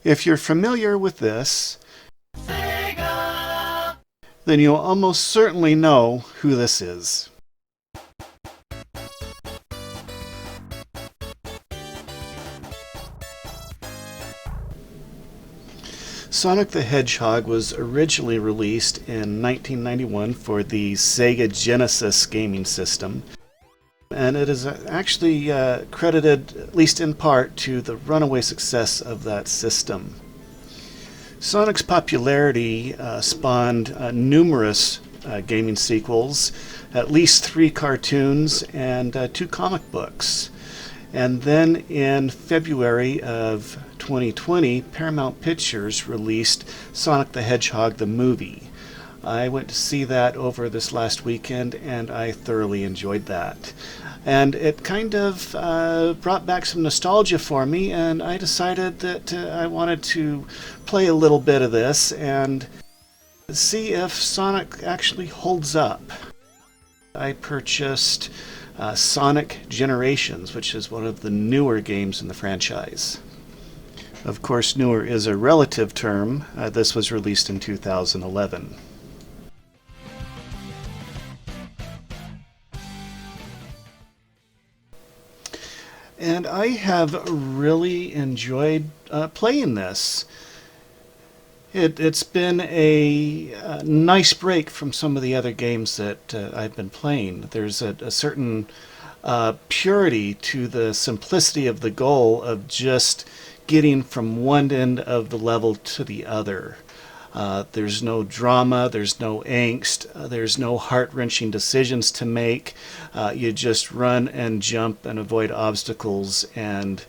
If you're familiar with this, Sega, then you'll almost certainly know who this is. Sonic the Hedgehog was originally released in 1991 for the Sega Genesis gaming system, and it is actually credited, at least in part, to the runaway success of that system. Sonic's popularity spawned numerous gaming sequels, at least 3 cartoons, and 2 comic books. And then in February of 2020, Paramount Pictures released Sonic the Hedgehog the movie. I went to see that over this last weekend, and I thoroughly enjoyed that. And it kind of brought back some nostalgia for me, and I decided that I wanted to play a little bit of this and see if Sonic actually holds up. I purchased Sonic Generations, which is one of the newer games in the franchise. Of course, newer is a relative term. This was released in 2011. And I have really enjoyed playing this. It's been a nice break from some of the other games that I've been playing. There's a certain purity to the simplicity of the goal of just getting from one end of the level to the other. There's no drama, there's no angst, there's no heart-wrenching decisions to make. You just run and jump and avoid obstacles and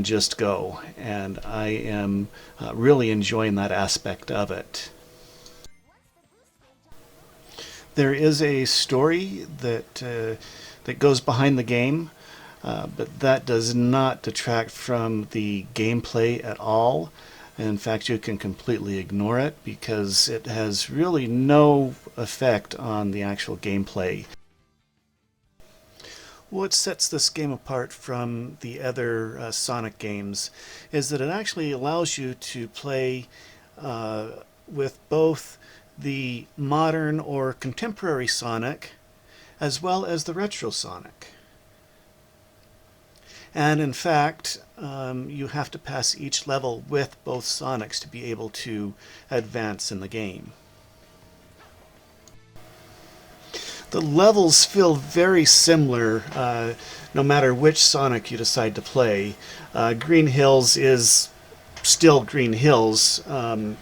just go. And I am really enjoying that aspect of it. There is a story that goes behind the game, but that does not detract from the gameplay at all. In fact, you can completely ignore it because it has really no effect on the actual gameplay. What sets this game apart from the other Sonic games is that it actually allows you to play with both the modern or contemporary Sonic as well as the retro Sonic. And in fact, you have to pass each level with both Sonics to be able to advance in the game. The levels feel very similar no matter which Sonic you decide to play. Green Hills is still Green Hills,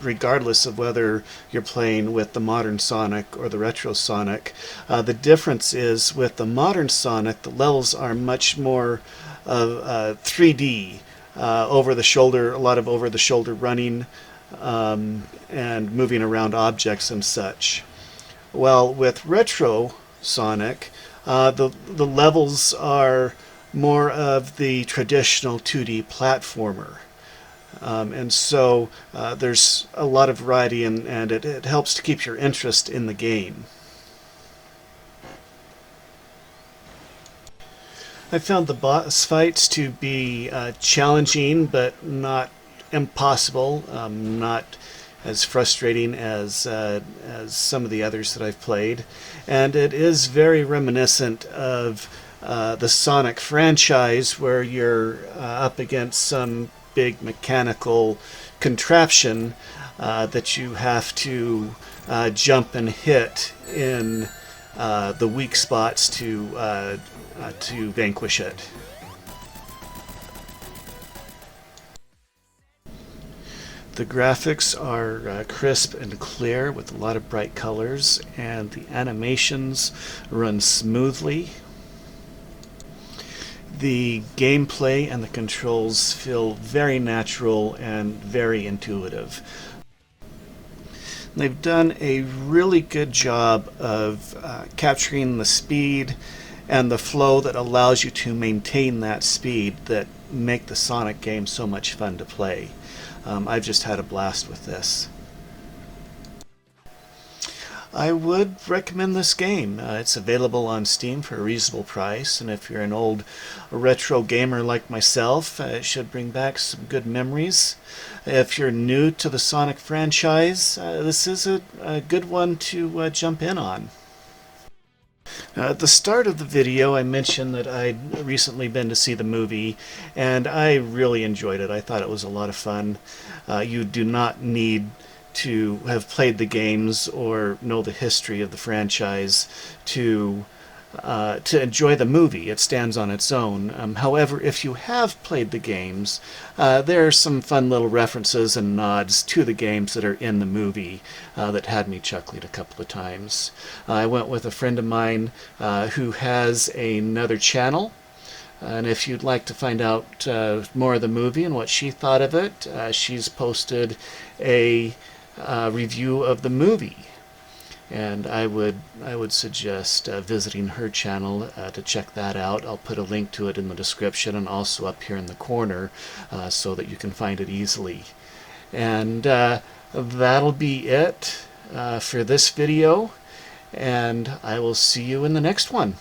regardless of whether you're playing with the modern Sonic or the retro Sonic. The difference is with the modern Sonic, the levels are much more 3D, over the shoulder, a lot of over the shoulder running and moving around objects and such. Well, with retro Sonic, the levels are more of the traditional 2D platformer. And so there's a lot of variety, and it helps to keep your interest in the game. I found the boss fights to be challenging, but not impossible, not as frustrating as some of the others that I've played. And it is very reminiscent of the Sonic franchise, where you're up against some big mechanical contraption that you have to jump and hit in the weak spots to vanquish it. The graphics are crisp and clear with a lot of bright colors, and the animations run smoothly. The gameplay and the controls feel very natural and very intuitive. They've done a really good job of capturing the speed and the flow that allows you to maintain that speed that make the Sonic game so much fun to play. I've just had a blast with this. I would recommend this game. It's available on Steam for a reasonable price, and if you're an old retro gamer like myself, it should bring back some good memories. If you're new to the Sonic franchise, this is a good one to jump in on. At the start of the video, I mentioned that I'd recently been to see the movie, and I really enjoyed it. I thought it was a lot of fun. You do not need to have played the games or know the history of the franchise to enjoy the movie. It stands on its own. However, if you have played the games, there are some fun little references and nods to the games that are in the movie that had me chuckling a couple of times. I went with a friend of mine who has another channel, and if you'd like to find out more of the movie and what she thought of it, she's posted a review of the movie. And I would suggest visiting her channel to check that out. I'll put a link to it in the description and also up here in the corner so that you can find it easily. And that'll be it for this video, and I will see you in the next one.